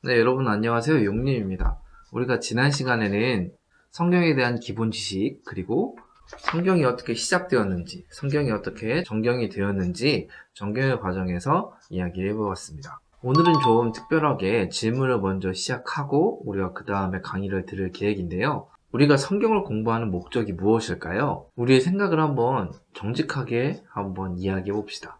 네, 여러분 안녕하세요. 용림입니다. 우리가 지난 시간에는 성경에 대한 기본 지식, 그리고 성경이 어떻게 시작되었는지, 성경이 어떻게 정경이 되었는지 정경의 과정에서 이야기를 해보았습니다. 오늘은 좀 특별하게 질문을 먼저 시작하고 우리가 그 다음에 강의를 들을 계획인데요. 우리가 성경을 공부하는 목적이 무엇일까요? 우리의 생각을 한번 정직하게 한번 이야기해 봅시다.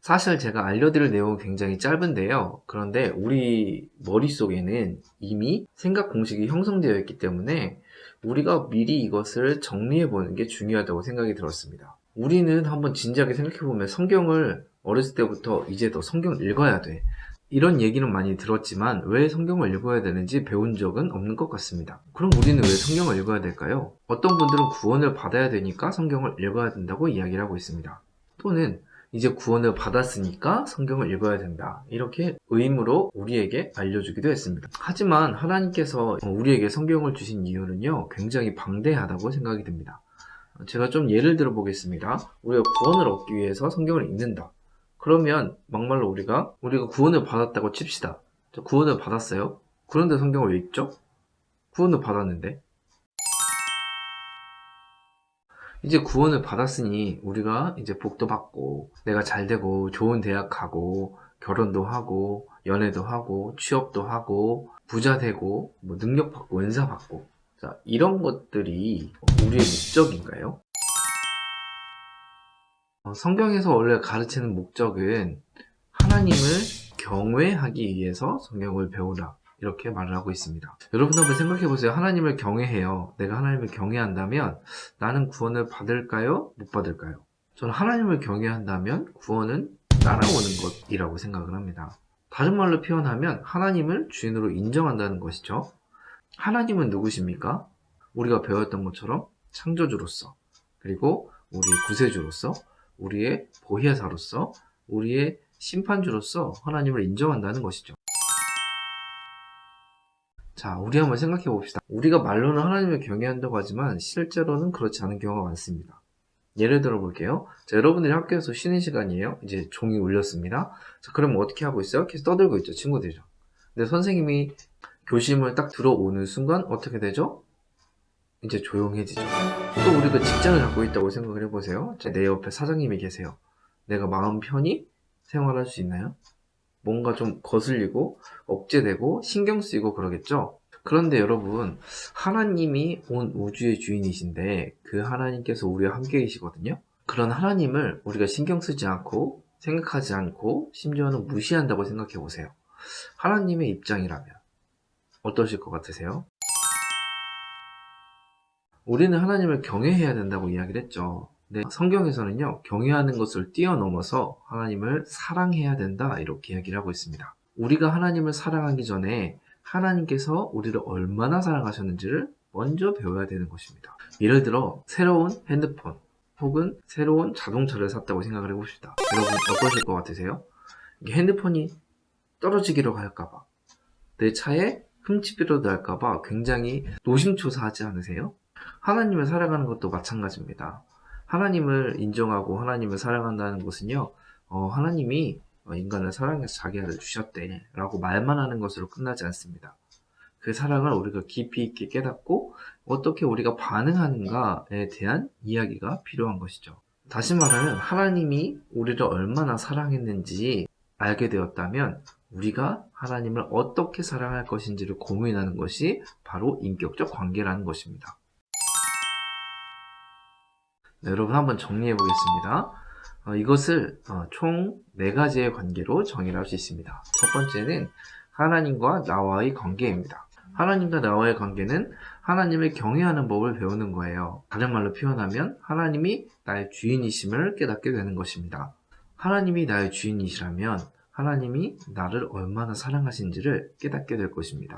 사실 제가 알려드릴 내용은 굉장히 짧은데요. 그런데 우리 머릿속에는 이미 생각 공식이 형성되어 있기 때문에 우리가 미리 이것을 정리해 보는 게 중요하다고 생각이 들었습니다. 우리는 한번 진지하게 생각해 보면 성경을 어렸을 때부터 이제 너 성경 읽어야 돼. 이런 얘기는 많이 들었지만 왜 성경을 읽어야 되는지 배운 적은 없는 것 같습니다. 그럼 우리는 왜 성경을 읽어야 될까요? 어떤 분들은 구원을 받아야 되니까 성경을 읽어야 된다고 이야기를 하고 있습니다. 또는 이제 구원을 받았으니까 성경을 읽어야 된다. 이렇게 의무로 우리에게 알려주기도 했습니다. 하지만 하나님께서 우리에게 성경을 주신 이유는요, 굉장히 방대하다고 생각이 듭니다. 제가 좀 예를 들어 보겠습니다. 우리가 구원을 얻기 위해서 성경을 읽는다. 그러면 막말로 우리가 구원을 받았다고 칩시다. 구원을 받았어요. 그런데 성경을 왜 읽죠? 구원을 받았는데. 이제 구원을 받았으니 우리가 이제 복도 받고 내가 잘 되고 좋은 대학 가고 결혼도 하고 연애도 하고 취업도 하고 부자 되고 뭐 능력 받고 은사 받고, 자, 이런 것들이 우리의 목적인가요? 성경에서 원래 가르치는 목적은 하나님을 경외하기 위해서 성경을 배우라, 이렇게 말을 하고 있습니다. 여러분 한번 생각해 보세요. 하나님을 경외해요. 내가 하나님을 경외한다면 나는 구원을 받을까요? 못 받을까요? 저는 하나님을 경외한다면 구원은 따라오는 것이라고 생각을 합니다. 다른 말로 표현하면 하나님을 주인으로 인정한다는 것이죠. 하나님은 누구십니까? 우리가 배웠던 것처럼 창조주로서, 그리고 우리의 구세주로서, 우리의 보혜사로서, 우리의 심판주로서 하나님을 인정한다는 것이죠. 자, 우리 한번 생각해 봅시다. 우리가 말로는 하나님을 경외한다고 하지만 실제로는 그렇지 않은 경우가 많습니다. 예를 들어 볼게요. 자, 여러분들이 학교에서 쉬는 시간이에요. 이제 종이 울렸습니다. 자, 그럼 어떻게 하고 있어요? 계속 떠들고 있죠, 친구들이랑. 근데 선생님이 교실문을 딱 들어오는 순간 어떻게 되죠? 이제 조용해지죠. 또 우리가 직장을 갖고 있다고 생각을 해보세요. 내 옆에 사장님이 계세요. 내가 마음 편히 생활할 수 있나요? 뭔가 좀 거슬리고 억제되고 신경 쓰이고 그러겠죠? 그런데 여러분, 하나님이 온 우주의 주인이신데 그 하나님께서 우리와 함께 계시거든요? 그런 하나님을 우리가 신경 쓰지 않고 생각하지 않고 심지어는 무시한다고 생각해 보세요. 하나님의 입장이라면 어떠실 것 같으세요? 우리는 하나님을 경외해야 된다고 이야기를 했죠. 근데 성경에서는요, 경외하는 것을 뛰어넘어서 하나님을 사랑해야 된다, 이렇게 이야기를 하고 있습니다. 우리가 하나님을 사랑하기 전에 하나님께서 우리를 얼마나 사랑하셨는지를 먼저 배워야 되는 것입니다. 예를 들어 새로운 핸드폰 혹은 새로운 자동차를 샀다고 생각을 해봅시다. 여러분 어떠실 것 같으세요? 이게 핸드폰이 떨어지기로 할까봐, 내 차에 흠집이라도 날까봐 굉장히 노심초사하지 않으세요? 하나님을 사랑하는 것도 마찬가지입니다. 하나님을 인정하고 하나님을 사랑한다는 것은요, 하나님이 인간을 사랑해서 자기 아들 주셨대 라고 말만 하는 것으로 끝나지 않습니다. 그 사랑을 우리가 깊이 있게 깨닫고 어떻게 우리가 반응하는가에 대한 이야기가 필요한 것이죠. 다시 말하면 하나님이 우리를 얼마나 사랑했는지 알게 되었다면 우리가 하나님을 어떻게 사랑할 것인지를 고민하는 것이 바로 인격적 관계라는 것입니다. 네, 여러분 한번 정리해 보겠습니다. 이것을 총 4가지의 관계로 정의를 할 수 있습니다. 첫 번째는 하나님과 나와의 관계입니다. 하나님과 나와의 관계는 하나님을 경외하는 법을 배우는 거예요. 다른 말로 표현하면 하나님이 나의 주인이심을 깨닫게 되는 것입니다. 하나님이 나의 주인이시라면 하나님이 나를 얼마나 사랑하신지를 깨닫게 될 것입니다.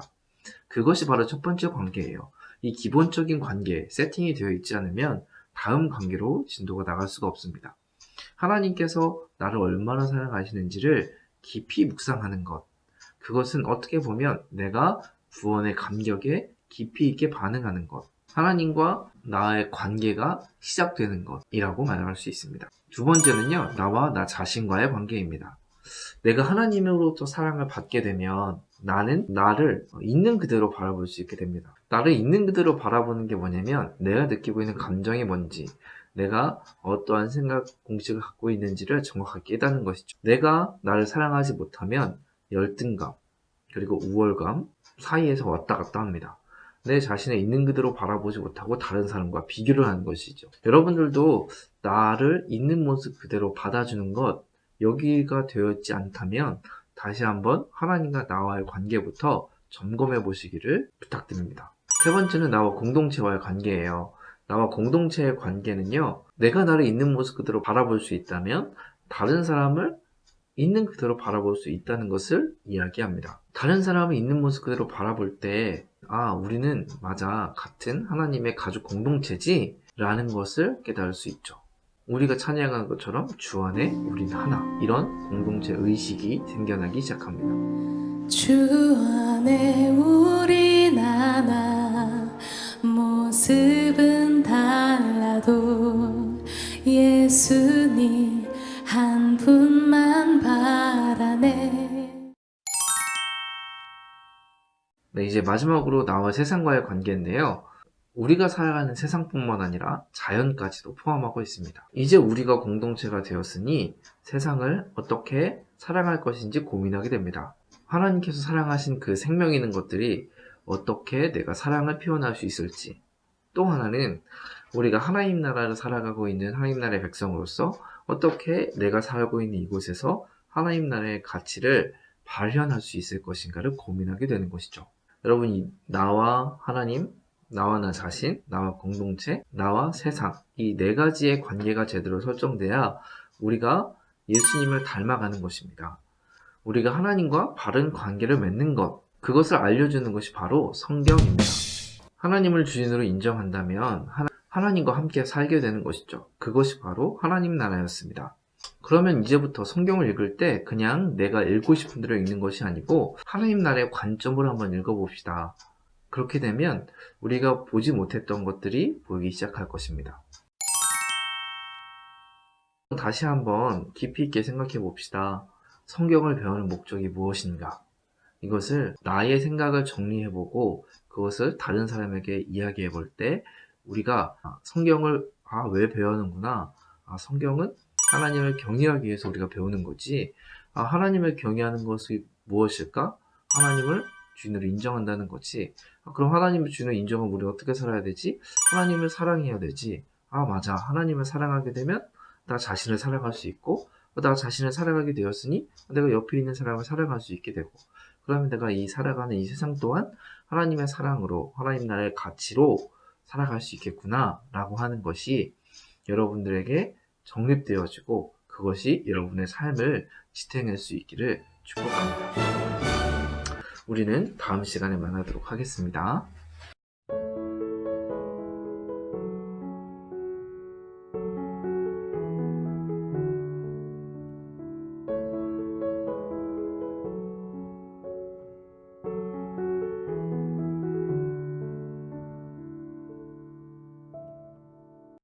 그것이 바로 첫 번째 관계예요. 이 기본적인 관계, 세팅이 되어 있지 않으면 다음 관계로 진도가 나갈 수가 없습니다. 하나님께서 나를 얼마나 사랑하시는지를 깊이 묵상하는 것, 그것은 어떻게 보면 내가 구원의 감격에 깊이 있게 반응하는 것, 하나님과 나의 관계가 시작되는 것이라고 말할 수 있습니다. 두 번째는요, 나와 나 자신과의 관계입니다. 내가 하나님으로부터 사랑을 받게 되면 나는 나를 있는 그대로 바라볼 수 있게 됩니다. 나를 있는 그대로 바라보는 게 뭐냐면 내가 느끼고 있는 감정이 뭔지, 내가 어떠한 생각 공식을 갖고 있는지를 정확하게 깨닫는 것이죠. 내가 나를 사랑하지 못하면 열등감, 그리고 우월감 사이에서 왔다 갔다 합니다. 내 자신을 있는 그대로 바라보지 못하고 다른 사람과 비교를 하는 것이죠. 여러분들도 나를 있는 모습 그대로 받아주는 것, 여기가 되었지 않다면 다시 한번 하나님과 나와의 관계부터 점검해 보시기를 부탁드립니다. 세 번째는 나와 공동체와의 관계예요. 나와 공동체의 관계는요, 내가 나를 있는 모습 그대로 바라볼 수 있다면 다른 사람을 있는 그대로 바라볼 수 있다는 것을 이야기합니다. 다른 사람을 있는 모습 그대로 바라볼 때, 우리는 맞아, 같은 하나님의 가족 공동체지? 라는 것을 깨달을 수 있죠. 우리가 찬양하는 것처럼 주 안에 우린 하나, 이런 공동체 의식이 생겨나기 시작합니다. 주 안에 우린 하나, 모습은 달라도 예수님 한 분만 바라네. 네, 이제 마지막으로 나와 세상과의 관계인데요. 우리가 살아가는 세상뿐만 아니라 자연까지도 포함하고 있습니다. 이제 우리가 공동체가 되었으니 세상을 어떻게 사랑할 것인지 고민하게 됩니다. 하나님께서 사랑하신 그 생명 있는 것들이 어떻게 내가 사랑을 표현할 수 있을지, 또 하나는 우리가 하나님 나라를 살아가고 있는 하나님 나라의 백성으로서 어떻게 내가 살고 있는 이곳에서 하나님 나라의 가치를 발현할 수 있을 것인가를 고민하게 되는 것이죠. 여러분, 나와 하나님, 나와 나 자신, 나와 공동체, 나와 세상, 이 네 가지의 관계가 제대로 설정돼야 우리가 예수님을 닮아가는 것입니다. 우리가 하나님과 바른 관계를 맺는 것, 그것을 알려주는 것이 바로 성경입니다. 하나님을 주인으로 인정한다면 하나님과 함께 살게 되는 것이죠. 그것이 바로 하나님 나라였습니다. 그러면 이제부터 성경을 읽을 때 그냥 내가 읽고 싶은 대로 읽는 것이 아니고 하나님 나라의 관점으로 한번 읽어봅시다. 그렇게 되면 우리가 보지 못했던 것들이 보이기 시작할 것입니다. 다시 한번 깊이 있게 생각해 봅시다. 성경을 배우는 목적이 무엇인가? 이것을 나의 생각을 정리해보고 그것을 다른 사람에게 이야기해 볼 때 우리가 성경을 왜 배우는구나. 성경은 하나님을 경외하기 위해서 우리가 배우는 거지. 하나님을 경외하는 것이 무엇일까? 하나님을 주인으로 인정한다는 거지. 그럼 하나님을 주인으로 인정하면 우리가 어떻게 살아야 되지? 하나님을 사랑해야 되지. 맞아. 하나님을 사랑하게 되면 나 자신을 사랑할 수 있고, 나 자신을 사랑하게 되었으니 내가 옆에 있는 사람을 사랑할 수 있게 되고, 그러면 내가 살아가는 이 세상 또한 하나님의 사랑으로, 하나님 나라의 가치로 살아갈 수 있겠구나 라고 하는 것이 여러분들에게 정립되어지고 그것이 여러분의 삶을 지탱할 수 있기를 축복합니다. 우리는 다음 시간에 만나도록 하겠습니다.